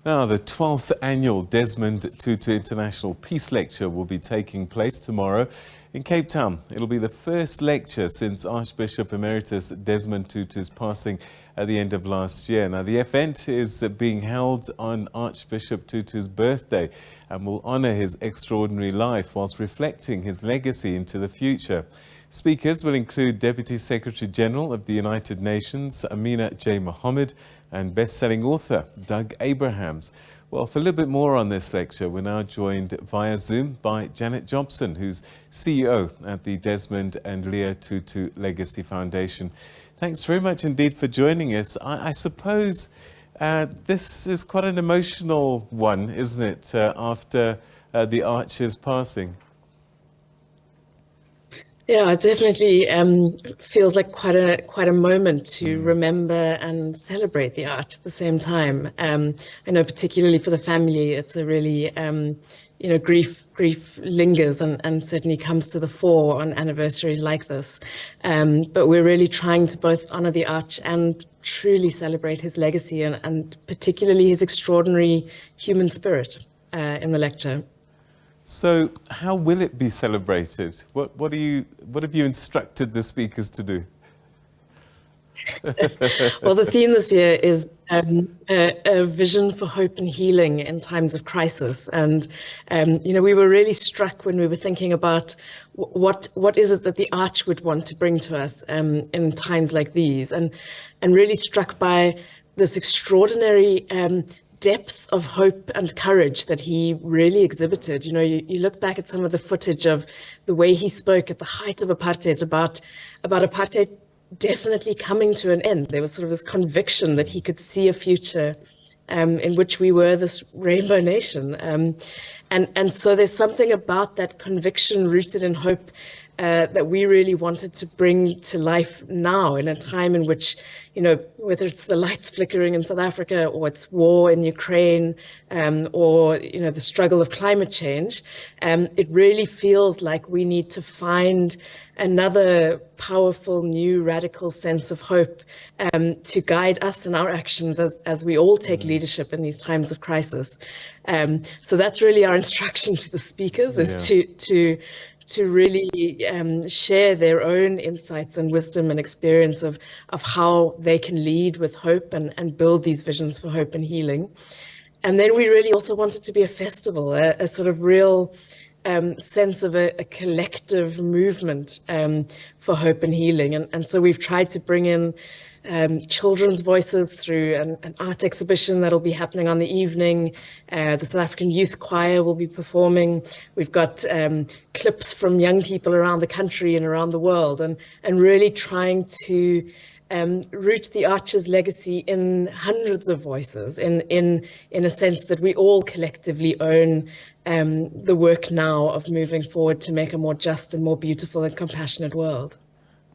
Now, the 12th annual Desmond Tutu International Peace Lecture will be taking place tomorrow in Cape Town. It'll be the first lecture since Archbishop Emeritus Desmond Tutu's passing at the end of last year. Now, the event is being held on Archbishop Tutu's birthday and will honor his extraordinary life whilst reflecting his legacy into the future. Speakers will include Deputy Secretary General of the United Nations, Amina J, Mohammed, and best-selling author Doug Abrams. Well, for a little bit more on this lecture, we're now joined via Zoom by Janet Jobson, who's CEO at the Desmond and Leah Tutu Legacy Foundation. Thanks very much indeed for joining us. I suppose this is quite an emotional one, isn't it, after the Archer's passing? Yeah, it definitely feels like quite a moment to remember and celebrate the Arch at the same time. I know particularly for the family, it's a really, grief lingers and certainly comes to the fore on anniversaries like this. But we're really trying to both honor the Arch and truly celebrate his legacy and particularly his extraordinary human spirit in the lecture. So how will it be celebrated? What have you instructed the speakers to do? Well, the theme this year is a vision for hope and healing in times of crisis. And, we were really struck when we were thinking about what is it that the Arch would want to bring to us in times like these, and really struck by this extraordinary depth of hope and courage that he really exhibited. You look back at some of the footage of the way he spoke at the height of apartheid about apartheid definitely coming to an end. There was sort of this conviction that he could see a future in which we were this rainbow nation. And so there's something about that conviction rooted in hope that we really wanted to bring to life now, in a time in which, whether it's the lights flickering in South Africa or it's war in Ukraine or, the struggle of climate change, it really feels like we need to find another powerful, new, radical sense of hope to guide us in our actions as we all take leadership in these times of crisis. So that's really our instruction to the speakers, is to really share their own insights and wisdom and experience of how they can lead with hope and build these visions for hope and healing. And then we really also want it to be a festival, a sort of real sense of a collective movement for hope and healing. And so we've tried to bring in children's voices through an art exhibition that'll be happening on the evening. The South African Youth Choir will be performing. We've got clips from young people around the country and around the world, and really trying to root the Archer's legacy in hundreds of voices, in a sense that we all collectively own the work now of moving forward to make a more just and more beautiful and compassionate world.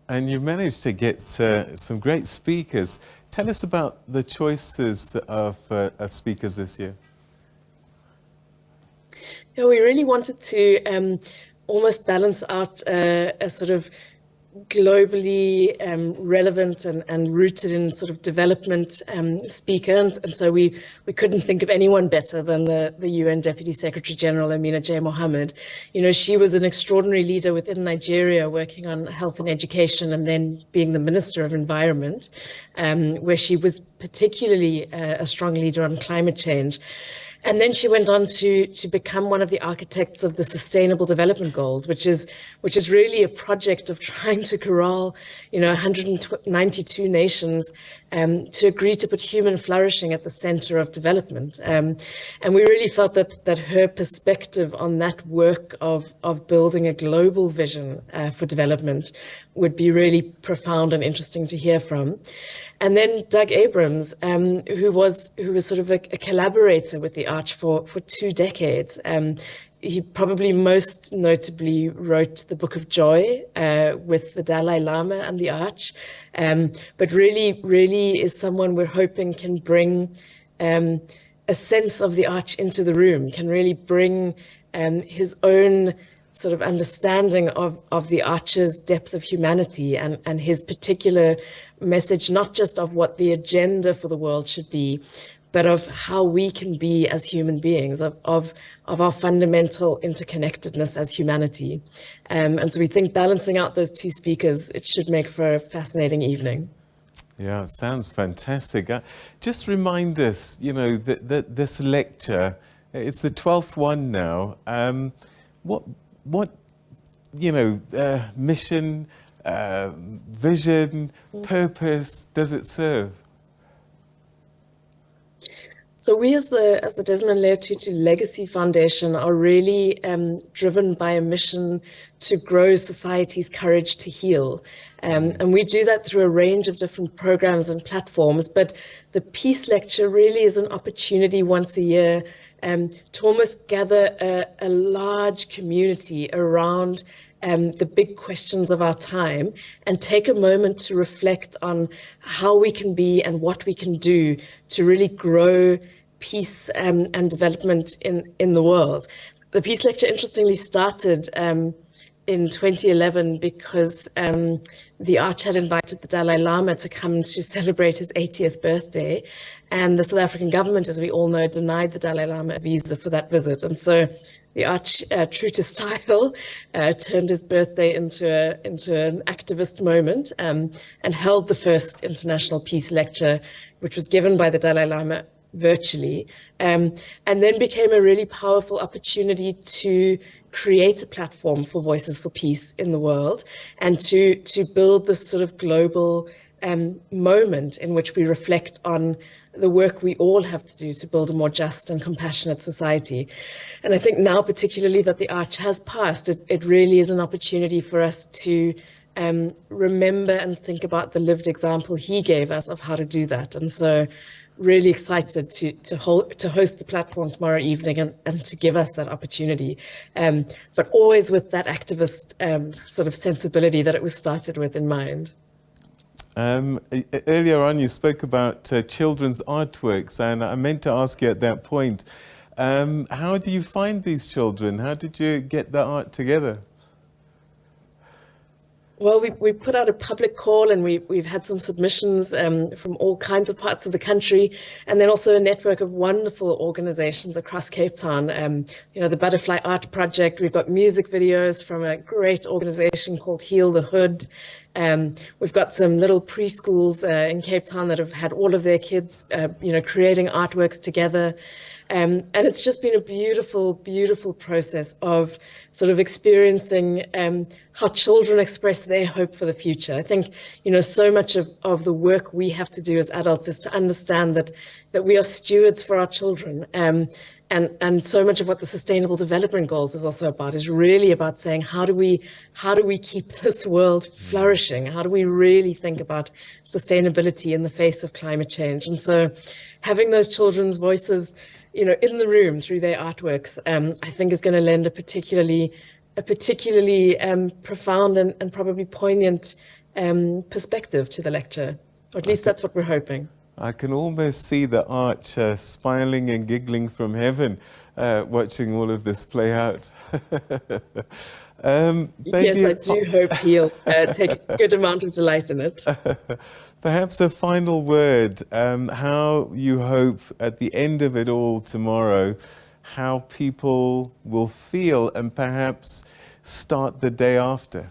And you've managed to get some great speakers. Tell us about the choices of speakers this year. Yeah, we really wanted to almost balance out a sort of globally relevant and rooted in sort of development speakers. And so we couldn't think of anyone better than the UN Deputy Secretary General, Amina J, Mohammed. She was an extraordinary leader within Nigeria, working on health and education, and then being the Minister of Environment, where she was particularly a strong leader on climate change. And then she went on to become one of the architects of the Sustainable Development Goals, which is really a project of trying to corral, 192 nations to agree to put human flourishing at the center of development. And we really felt that her perspective on that work of building a global vision for development would be really profound and interesting to hear from. And then Doug Abrams, who was sort of a collaborator with the Arch for 2 decades. He probably most notably wrote the Book of Joy with the Dalai Lama and the Arch, but really is someone we're hoping can bring a sense of the Arch into the room, can really bring his own sort of understanding of the Archer's depth of humanity and his particular message, not just of what the agenda for the world should be, but of how we can be as human beings, of our fundamental interconnectedness as humanity. And so we think balancing out those two speakers, it should make for a fascinating evening. Yeah, sounds fantastic. Just remind us, you know, that this lecture, it's the 12th one now. What you know, mission, vision, purpose does it serve? So we as the Desmond and Leah Tutu Legacy Foundation are really driven by a mission to grow society's courage to heal. And we do that through a range of different programs and platforms. But the Peace Lecture really is an opportunity once a year to almost gather a large community around the big questions of our time and take a moment to reflect on how we can be and what we can do to really grow peace and development in the world. The Peace Lecture, interestingly, started in 2011 because the Arch had invited the Dalai Lama to come to celebrate his 80th birthday. And the South African government, as we all know, denied the Dalai Lama a visa for that visit. And so the Arch, true to style, turned his birthday into an activist moment and held the first International Peace Lecture, which was given by the Dalai Lama virtually, and then became a really powerful opportunity to create a platform for Voices for Peace in the world and to build this sort of global moment in which we reflect on the work we all have to do to build a more just and compassionate society. And I think now, particularly that the Arch has passed, it really is an opportunity for us to remember and think about the lived example he gave us of how to do that. And so really excited to host the platform tomorrow evening and to give us that opportunity, but always with that activist sort of sensibility that it was started with in mind. Earlier on, you spoke about children's artworks, and I meant to ask you at that point, how do you find these children? How did you get the art together? Well, we put out a public call and we've had some submissions from all kinds of parts of the country, and then also a network of wonderful organizations across Cape Town. You know, the Butterfly Art Project. We've got music videos from a great organization called Heal the Hood. We've got some little preschools in Cape Town that have had all of their kids, you know, creating artworks together. And it's just been a beautiful, beautiful process of sort of experiencing how children express their hope for the future. I think, you know, so much of the work we have to do as adults is to understand that we are stewards for our children. And so much of what the Sustainable Development Goals is also about is really about saying, how do we keep this world flourishing? How do we really think about sustainability in the face of climate change? And so having those children's voices, you know, in the room through their artworks, I think is going to lend a particularly profound and probably poignant perspective to the lecture, or at least that's what we're hoping. I can almost see the Arch smiling and giggling from heaven, watching all of this play out. Yes, I do hope he'll take a good amount of delight in it. Perhaps a final word, how you hope at the end of it all tomorrow, how people will feel and perhaps start the day after.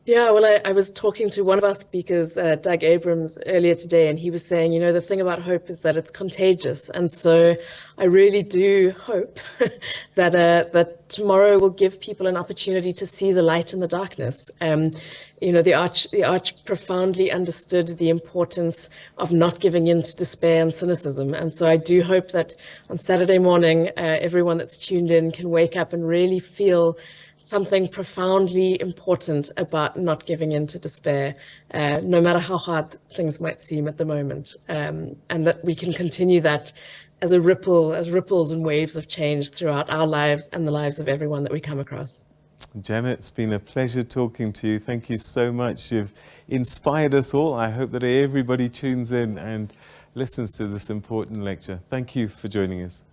Yeah, well, I was talking to one of our speakers, Doug Abrams, earlier today, and he was saying, you know, the thing about hope is that it's contagious. And so I really do hope that tomorrow will give people an opportunity to see the light in the darkness. You know, the Arch profoundly understood the importance of not giving in to despair and cynicism. And so I do hope that on Saturday morning, everyone that's tuned in can wake up and really feel something profoundly important about not giving in to despair, no matter how hard things might seem at the moment, and that we can continue that as ripples and waves of change throughout our lives and the lives of everyone that we come across. Janet, it's been a pleasure talking to you. Thank you so much. You've inspired us all. I hope that everybody tunes in and listens to this important lecture. Thank you for joining us.